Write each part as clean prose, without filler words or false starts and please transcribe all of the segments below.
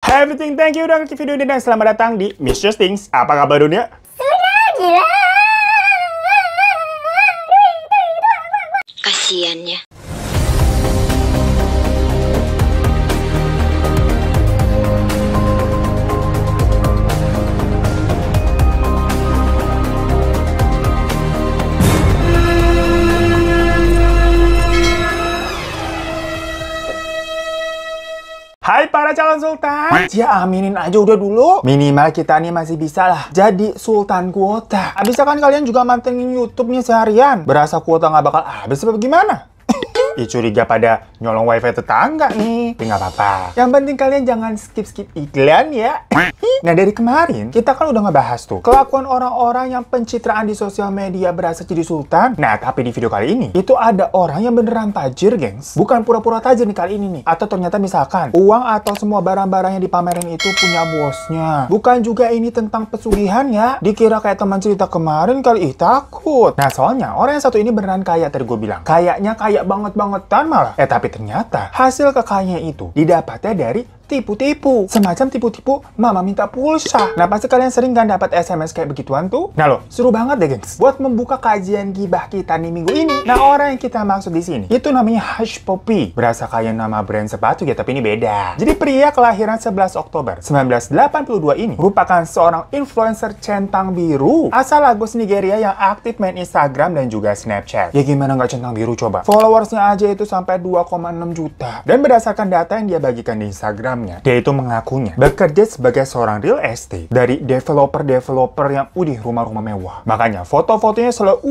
Everything, thank you udah klik video ini dan selamat datang di Mr. Things. Apa kabar dunia? Sudah gila. Kasiannya. Hai para calon sultan, ya aminin aja udah dulu. Minimal kita nih masih bisa lah jadi sultan kuota. Bisa kan kalian juga mantengin YouTube-nya seharian? Berasa kuota nggak bakal habis apa gimana? Ih, curiga pada nyolong wifi tetangga nih. Tapi nggak apa-apa. Yang penting kalian jangan skip-skip iklan ya. Nah, dari kemarin kita kan udah ngebahas tuh kelakuan orang-orang yang pencitraan di sosial media berasa jadi sultan. Nah, tapi di video kali ini itu ada orang yang beneran tajir, gengs. Bukan pura-pura tajir nih kali ini nih. Atau ternyata misalkan uang atau semua barang-barang yang dipamerin itu punya bosnya. Bukan juga ini tentang pesugihan ya. Dikira kayak teman cerita kemarin kali, takut. Nah, soalnya orang yang satu ini beneran kaya tadi gue bilang. Kayaknya kaya bangetan malah. Tapi ternyata hasil kekayaannya itu didapatnya dari tipu-tipu. Semacam tipu-tipu mama minta pulsa. Nah, pasti kalian sering kan dapat SMS kayak begituan tuh? Nah loh, seru banget deh gengs. Buat membuka kajian gibah kita nih minggu ini. Nah, orang yang kita maksud di sini itu namanya Hush Puppy. Berasa kayak nama brand sepatu ya, tapi ini beda. Jadi pria kelahiran 11 Oktober 1982 ini merupakan seorang influencer centang biru asal Lagos, Nigeria yang aktif main Instagram dan juga Snapchat. Ya gimana nggak centang biru coba? Followersnya aja itu sampai 2,6 juta. Dan berdasarkan data yang dia bagikan di Instagram, dia itu mengakunya bekerja sebagai seorang real estate dari developer yang rumah-rumah mewah. Makanya foto-fotonya selalu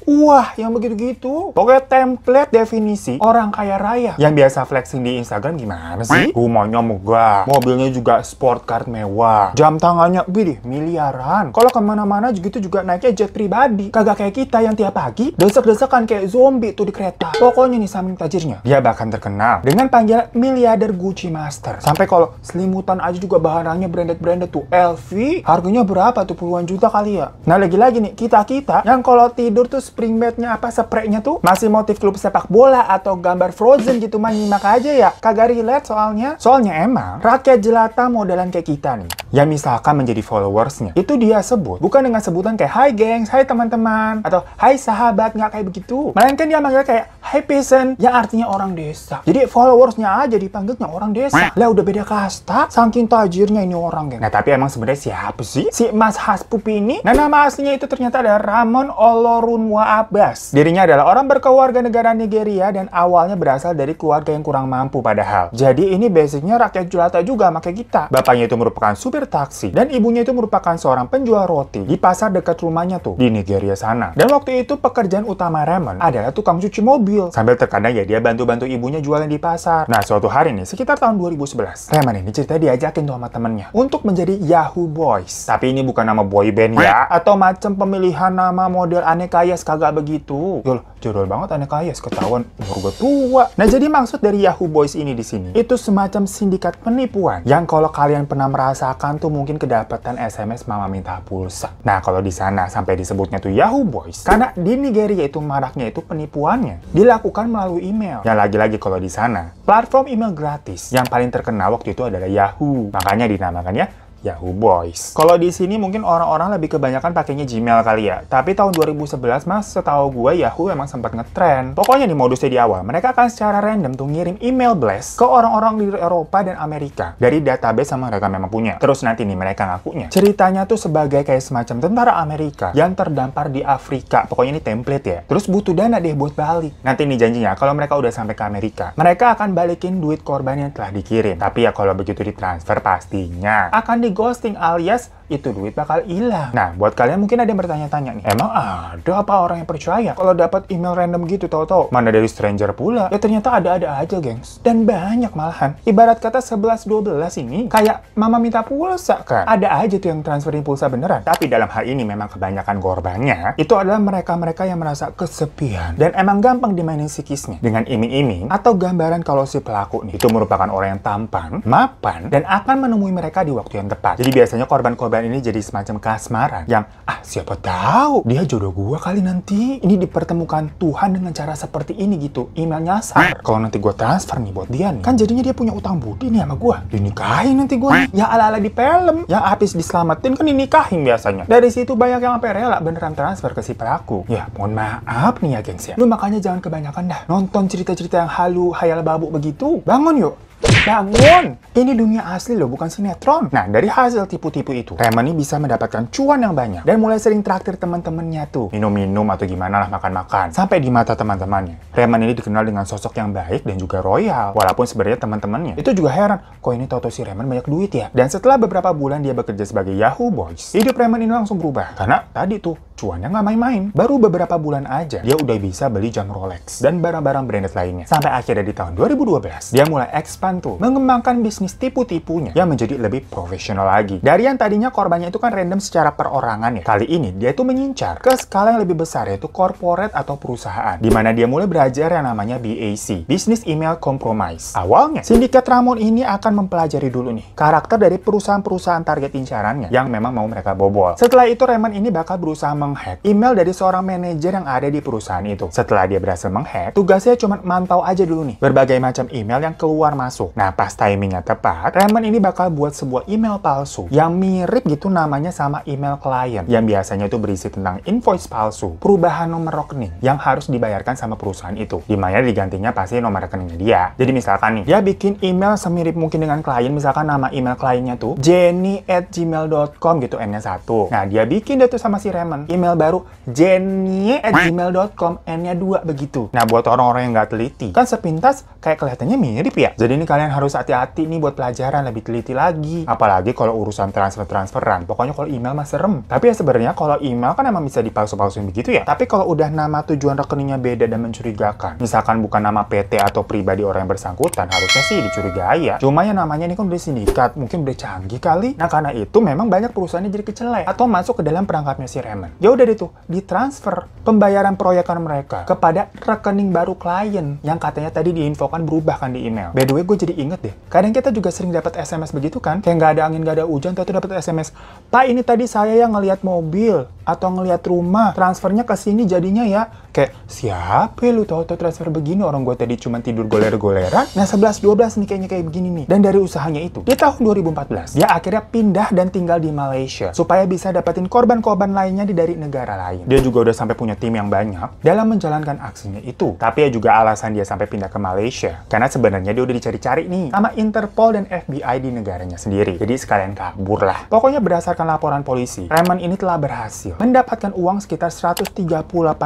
wah yang begitu-gitu. Pokoknya template definisi orang kaya raya yang biasa flexing di Instagram. Gimana sih? Rumahnya megah, mobilnya juga sport car mewah, jam tangannya miliaran. Kalau kemana-mana gitu juga naiknya jet pribadi. Kagak kayak kita yang tiap pagi desek-desekan kayak zombie tuh di kereta. Pokoknya nih saking tajirnya, dia bahkan terkenal dengan panggilan miliarder Gucci Master. Sampai kalau selimutan aja juga bahannya branded tuh LV. Harganya berapa tuh, puluhan juta kali ya. Nah, lagi-lagi nih kita yang kalau tidur tuh spring bednya spraynya tuh masih motif klub sepak bola atau gambar Frozen gitu, nyimak aja ya. Kagak relate soalnya emang rakyat jelata modelan kayak kita nih yang misalkan menjadi followersnya itu dia sebut bukan dengan sebutan kayak hai gengs, hai teman-teman, atau hai sahabat, nggak kayak begitu. Melainkan dia manggil kayak hai peasant yang artinya orang desa. Jadi followersnya aja dipanggilnya orang desa. Lah udah beda kasta, saking tajirnya ini orang, geng. Nah, tapi emang sebenarnya siapa sih si Mas Hush Puppy ini? Nah, nama aslinya itu ternyata ada Ramon Olorunwa Abbas. Dirinya adalah orang berkeluarga negara Nigeria dan awalnya berasal dari keluarga yang kurang mampu padahal. Jadi ini basicnya rakyat jelata juga sama kayak kita. Bapaknya itu merupakan supir taksi dan ibunya itu merupakan seorang penjual roti di pasar dekat rumahnya tuh di Nigeria sana. Dan waktu itu pekerjaan utama Ramon adalah tukang cuci mobil. Sambil terkadang ya dia bantu-bantu ibunya jualan di pasar. Nah, suatu hari nih sekitar tahun 2011, Ramon ini cerita diajakin tuh sama temennya untuk menjadi Yahoo Boys. Tapi ini bukan nama boy band ya, atau macam pemilihan nama model aneka yas, kagak begitu. Yol, jadul banget aneka yas, ketahuan umur gue tua. Nah, jadi maksud dari Yahoo Boys ini di sini itu semacam sindikat penipuan yang kalau kalian pernah merasakan tuh mungkin kedapatan SMS mama minta pulsa. Nah, kalau di sana sampai disebutnya tuh Yahoo Boys karena di Nigeria itu maraknya itu penipuannya dilakukan melalui email. Yang lagi-lagi kalau di sana platform email gratis yang paling terkenal waktu itu adalah Yahoo. Makanya dinamakannya Yahoo Boys. Kalau di sini mungkin orang-orang lebih kebanyakan pakainya Gmail kali ya. Tapi tahun 2011 mas, setahu gue Yahoo emang sempat ngetren. Pokoknya di modusnya di awal, mereka akan secara random tuh ngirim email blast ke orang-orang di Eropa dan Amerika dari database sama mereka memang punya. Terus nanti nih mereka ngakunya ceritanya tuh sebagai kayak semacam tentara Amerika yang terdampar di Afrika. Pokoknya ini template ya. Terus butuh dana deh buat balik. Nanti nih janjinya kalau mereka udah sampai ke Amerika, mereka akan balikin duit korban yang telah dikirim. Tapi ya kalau begitu ditransfer pastinya akan ghosting alias itu duit bakal hilang. Nah, buat kalian mungkin ada yang bertanya-tanya nih, emang ada apa orang yang percaya kalau dapat email random gitu tahu-tahu mana dari stranger pula? Ya ternyata ada-ada aja, gengs. Dan banyak malahan. Ibarat kata 11-12 ini kayak mama minta pulsa kan. Ada aja tuh yang transferin pulsa beneran. Tapi dalam hal ini memang kebanyakan korbannya itu adalah mereka-mereka yang merasa kesepian dan emang gampang dimainin psikisnya dengan iming-iming atau gambaran kalau si pelaku nih itu merupakan orang yang tampan, mapan, dan akan menemui mereka di waktu yang tepat. Jadi biasanya korban-korban obrolan ini jadi semacam kasmaran yang siapa tahu dia jodoh gua kali nanti. Ini dipertemukan Tuhan dengan cara seperti ini gitu. Email nyasar. Kalau nanti gua transfer nih buat dia nih, kan jadinya dia punya utang budi nih sama gua. Dinikahin nanti gua nih. Ya ala-ala di film. Yang habis diselamatin kan dinikahin biasanya. Dari situ banyak yang sampai rela beneran transfer ke si pelaku. Ya mohon maaf nih ya gengs ya. Lu makanya jangan kebanyakan dah nonton cerita-cerita yang halu hayal babu begitu. Bangun yuk. Bangun! Ini dunia asli loh, bukan sinetron. Nah, dari hasil tipu-tipu itu, Raymond ini bisa mendapatkan cuan yang banyak. Dan mulai sering traktir teman-temannya tuh. Minum-minum atau gimana lah, makan-makan. Sampai di mata teman-temannya. Raymond ini dikenal dengan sosok yang baik dan juga royal. Walaupun sebenarnya teman-temannya itu juga heran, kok ini tau-tau si Raymond banyak duit ya? Dan setelah beberapa bulan dia bekerja sebagai Yahoo Boys, hidup Raymond ini langsung berubah. Karena tadi tuh, cuannya nggak main-main. Baru beberapa bulan aja, dia udah bisa beli jam Rolex dan barang-barang branded lainnya. Sampai akhirnya di tahun 2012, dia mulai expand tuh, mengembangkan bisnis tipu-tipunya yang menjadi lebih profesional lagi. Dari yang tadinya korbannya itu kan random secara perorangan ya, kali ini dia itu mengincar ke skala yang lebih besar, yaitu corporate atau perusahaan, di mana dia mulai belajar yang namanya BAC, Business Email Compromise. Awalnya, sindikat Ramon ini akan mempelajari dulu nih karakter dari perusahaan-perusahaan target incarannya yang memang mau mereka bobol. Setelah itu Raymond ini bakal berusaha menghack email dari seorang manajer yang ada di perusahaan itu. Setelah dia berhasil menghack, tugasnya cuma mantau aja dulu nih berbagai macam email yang keluar masuk. Nah, pas timingnya tepat, Raymond ini bakal buat sebuah email palsu yang mirip gitu namanya sama email klien, yang biasanya itu berisi tentang invoice palsu, perubahan nomor rekening yang harus dibayarkan sama perusahaan itu, dimana digantinya pasti nomor rekeningnya dia. Jadi misalkan nih, dia bikin email semirip mungkin dengan klien, misalkan nama email kliennya tuh jenny@gmail.com gitu, N-nya 1. Nah, dia bikin deh tuh sama si Raymond email baru jenny@gmail.com, N-nya 2 begitu. Nah, buat orang-orang yang nggak teliti, kan sepintas kayak kelihatannya mirip ya. Jadi ini kalian harus hati-hati nih buat pelajaran, lebih teliti lagi. Apalagi kalau urusan transferan. Pokoknya kalau email mah serem. Tapi ya sebenarnya kalau email kan emang bisa dipalsu-palsuin begitu ya. Tapi kalau udah nama tujuan rekeningnya beda dan mencurigakan, misalkan bukan nama PT atau pribadi orang yang bersangkutan, harusnya sih dicurigai ya. Cuma ya namanya ini kan udah sindikat, mungkin udah canggih kali. Nah, karena itu memang banyak perusahaannya jadi kecelek atau masuk ke dalam perangkapnya si Raymond. Ya udah deh tuh, ditransfer pembayaran proyekan mereka kepada rekening baru klien yang katanya tadi diinfokan berubah kan di email. By the way, gue jadi inget deh, kadang kita juga sering dapat SMS begitu kan, kayak nggak ada angin nggak ada hujan, tuh dapat SMS, Pak ini tadi saya yang ngelihat mobil atau ngelihat rumah, transfernya ke sini jadinya ya. Kayak siapa lu tahu transfer begini, orang gue tadi cuma tidur goler-goleran. Nah 11-12 nih kayaknya kayak begini nih. Dan dari usahanya itu, di tahun 2014 dia akhirnya pindah dan tinggal di Malaysia supaya bisa dapetin korban-korban lainnya dari negara lain. Dia juga udah sampai punya tim yang banyak dalam menjalankan aksinya itu. Tapi ya juga alasan dia sampai pindah ke Malaysia karena sebenarnya dia udah dicari-cari nih sama Interpol dan FBI di negaranya sendiri. Jadi sekalian kabur lah. Pokoknya berdasarkan laporan polisi, Raymond ini telah berhasil mendapatkan uang sekitar 138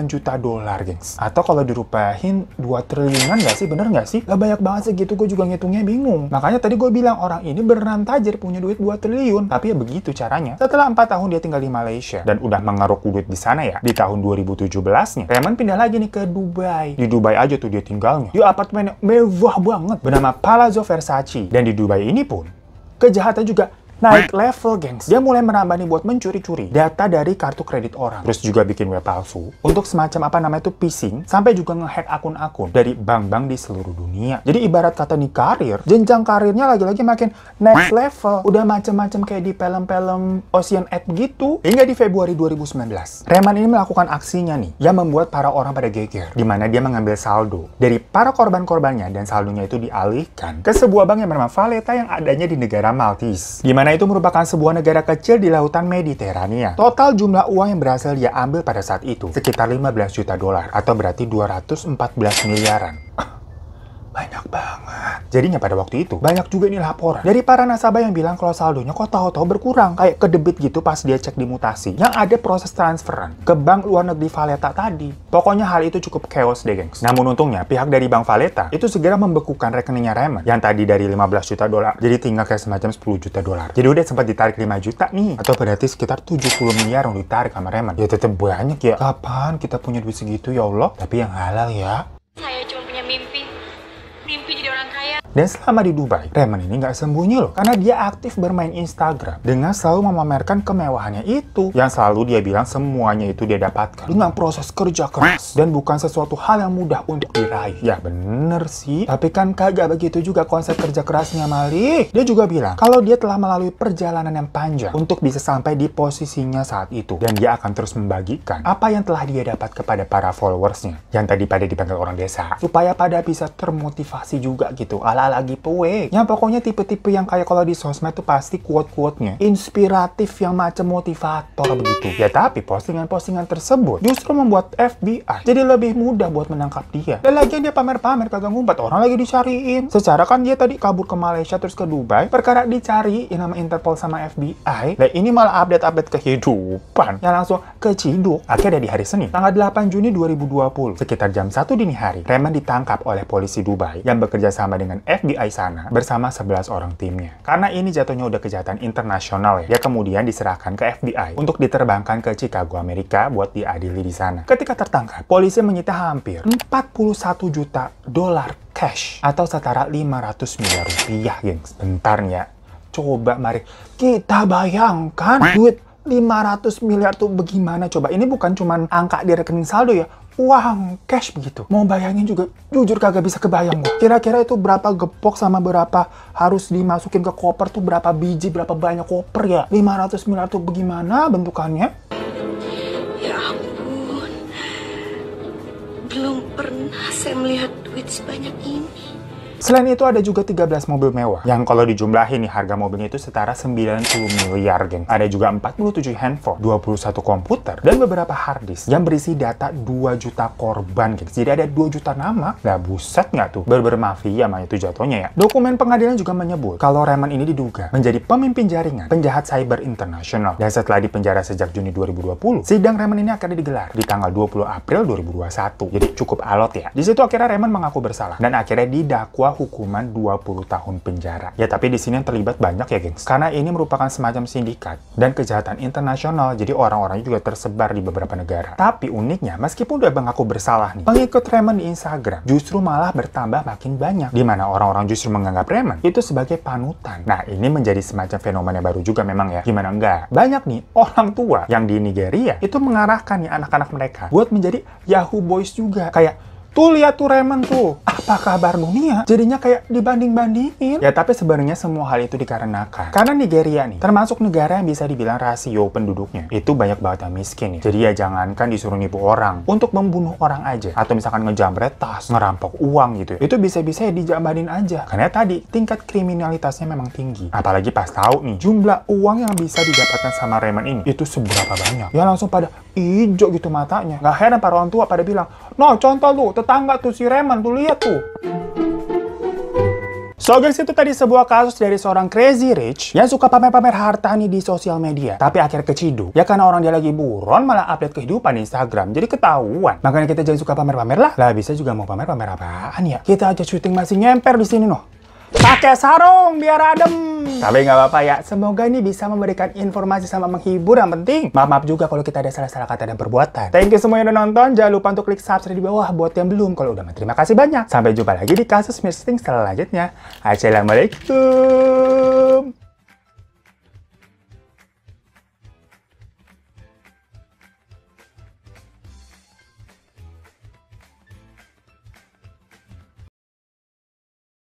juta dolar, gengs. Atau kalau dirupahin 2 triliunan nggak sih? Bener nggak sih? Lah banyak banget segitu, gue juga ngitungnya bingung. Makanya tadi gue bilang orang ini beneran tajir, punya duit 2 triliun. Tapi ya begitu caranya. Setelah 4 tahun dia tinggal di Malaysia dan udah mengeruk duit di sana ya, di tahun 2017-nya, Raymond pindah lagi nih ke Dubai. Di Dubai aja tuh dia tinggalnya. Di apartemen mewah banget bernama Palazzo Versace. Dan di Dubai ini pun, kejahatan juga naik level, gengs. Dia mulai merambah nih buat mencuri-curi data dari kartu kredit orang. Terus juga bikin web palsu untuk semacam apa namanya itu phishing, sampai juga ngehack akun-akun dari bank-bank di seluruh dunia. Jadi ibarat kata nih karir, jenjang karirnya lagi-lagi makin next level. Udah macam-macam kayak di film-film Ocean 8 gitu. Hingga di Februari 2019, Raymond ini melakukan aksinya nih yang membuat para orang pada geger. Dimana dia mengambil saldo dari para korban-korbannya dan saldonya itu dialihkan ke sebuah bank yang bernama Valletta yang adanya di negara Maltese. Dimana itu merupakan sebuah negara kecil di lautan Mediterania. Total jumlah uang yang berhasil dia ambil pada saat itu sekitar 15 juta dolar atau berarti 214 miliaran. Banyak banget. Jadinya pada waktu itu, banyak juga nih laporan dari para nasabah yang bilang kalau saldonya kok tahu-tahu berkurang. Kayak kedebit gitu pas dia cek di mutasi. Yang ada proses transferan ke bank luar negeri Valletta tadi. Pokoknya hal itu cukup chaos deh, gengs. Namun untungnya, pihak dari bank Valletta itu segera membekukan rekeningnya Raymond yang tadi dari 15 juta dolar. Jadi tinggal kayak semacam 10 juta dolar. Jadi udah sempat ditarik 5 juta nih. Atau berarti sekitar 70 miliar yang ditarik sama Raymond. Ya tetep banyak ya. Kapan kita punya duit segitu ya Allah? Tapi yang halal ya. Saya cuma punya mimpi jadi orang kaya. Dan selama di Dubai, Raymond ini nggak sembunyi loh, karena dia aktif bermain Instagram dengan selalu memamerkan kemewahannya itu, yang selalu dia bilang semuanya itu dia dapatkan dengan proses kerja keras dan bukan sesuatu hal yang mudah untuk diraih. Ya bener sih, tapi kan kagak begitu juga konsep kerja kerasnya Malik. Dia juga bilang kalau dia telah melalui perjalanan yang panjang untuk bisa sampai di posisinya saat itu, dan dia akan terus membagikan apa yang telah dia dapat kepada para followersnya yang tadi pada dipanggil orang desa, supaya pada bisa termotivasi juga gitu, ala-ala giveaway. Yang pokoknya tipe-tipe yang kayak kalau di sosmed tuh pasti quote-quote-nya inspiratif yang macam motivator begitu. Ya tapi postingan-postingan tersebut justru membuat FBI jadi lebih mudah buat menangkap dia. Dan lagian dia pamer-pamer kagak ngumpat, orang lagi dicariin. Secara kan dia tadi kabur ke Malaysia terus ke Dubai, perkara dicari nama Interpol sama FBI. Dan ini malah update-update kehidupan yang langsung keciduk. Akhirnya di hari Senin, tanggal 8 Juni 2020, sekitar jam 1 dini hari, Raymond ditangkap oleh polisi Dubai yang bekerja sama dengan FBI sana bersama 11 orang timnya. Karena ini jatuhnya udah kejahatan internasional ya, dia kemudian diserahkan ke FBI untuk diterbangkan ke Chicago, Amerika buat diadili di sana. Ketika tertangkap, polisi menyita hampir 41 juta dolar cash atau setara 500 miliar rupiah, gengs. Bentar ya. Coba mari kita bayangkan duit 500 miliar tuh bagaimana coba. Ini bukan cuman angka di rekening saldo ya, uang cash begitu. Mau bayangin juga jujur kagak bisa kebayang gua. Kira-kira itu berapa gepok sama berapa harus dimasukin ke koper tuh, berapa biji, berapa banyak koper ya. 500 miliar tuh bagaimana bentukannya? Ya ampun, belum pernah saya melihat duit sebanyak ini. Selain itu ada juga 13 mobil mewah yang kalau dijumlahin nih harga mobilnya itu setara 90 miliar, geng. Ada juga 47 handphone, 21 komputer, dan beberapa hard disk yang berisi data 2 juta korban, geng. Jadi ada 2 juta nama. Nah buset nggak tuh? Bener-bener mafia mah itu jatuhnya ya. Dokumen pengadilan juga menyebut kalau Raymond ini diduga menjadi pemimpin jaringan penjahat cyber internasional. Dan setelah dipenjara sejak Juni 2020, sidang Raymond ini akan digelar di tanggal 20 April 2021. Jadi cukup alot ya. Di situ akhirnya Raymond mengaku bersalah dan akhirnya didakwa hukuman 20 tahun penjara. Ya tapi di sini yang terlibat banyak ya, gengs. Karena ini merupakan semacam sindikat dan kejahatan internasional, jadi orang-orangnya juga tersebar di beberapa negara. Tapi uniknya, meskipun udah mengaku bersalah nih, pengikut Raymond di Instagram justru malah bertambah makin banyak, di mana orang-orang justru menganggap Raymond itu sebagai panutan. Nah, ini menjadi semacam fenomena baru juga memang ya. Gimana enggak? Banyak nih orang tua yang di Nigeria itu mengarahkan nih anak-anak mereka buat menjadi Yahoo Boys juga. Kayak tuh lihat tuh Raymond tuh, apa kabar dunia? Jadinya kayak dibanding-bandingin. Ya tapi sebenarnya semua hal itu dikarenakan karena Nigeria nih termasuk negara yang bisa dibilang rasio penduduknya itu banyak banget yang miskin ya. Jadi ya jangankan disuruh nipu orang untuk membunuh orang aja, atau misalkan ngejamret tas, ngerampok uang gitu ya, itu bisa-bisa ya dijambanin aja. Karena tadi tingkat kriminalitasnya memang tinggi. Apalagi pas tahu nih jumlah uang yang bisa didapatkan sama Raymond ini itu seberapa banyak. Ya langsung pada ijo gitu matanya. Nggak heran para orang tua pada bilang, no contoh tuh tetangga tuh si Raymond tuh, lihat tuh. So guys, itu tadi sebuah kasus dari seorang crazy rich yang suka pamer-pamer harta nih di sosial media. Tapi akhirnya keciduk. Ya karena orang dia lagi buron malah update kehidupan di Instagram. Jadi ketahuan. Makanya kita jangan suka pamer-pamer lah. Lah bisa juga mau pamer-pamer apaan ya? Kita aja syuting masih nyemper di sini noh. Pakai sarung biar adem. Tapi nggak apa-apa ya. Semoga ini bisa memberikan informasi sama menghibur yang penting. Maaf juga kalau kita ada salah-salah kata dan perbuatan. Thank you semua yang udah nonton. Jangan lupa untuk klik subscribe di bawah buat yang belum. Kalau udah, terima kasih banyak. Sampai jumpa lagi di kasus misting selanjutnya. Assalamualaikum.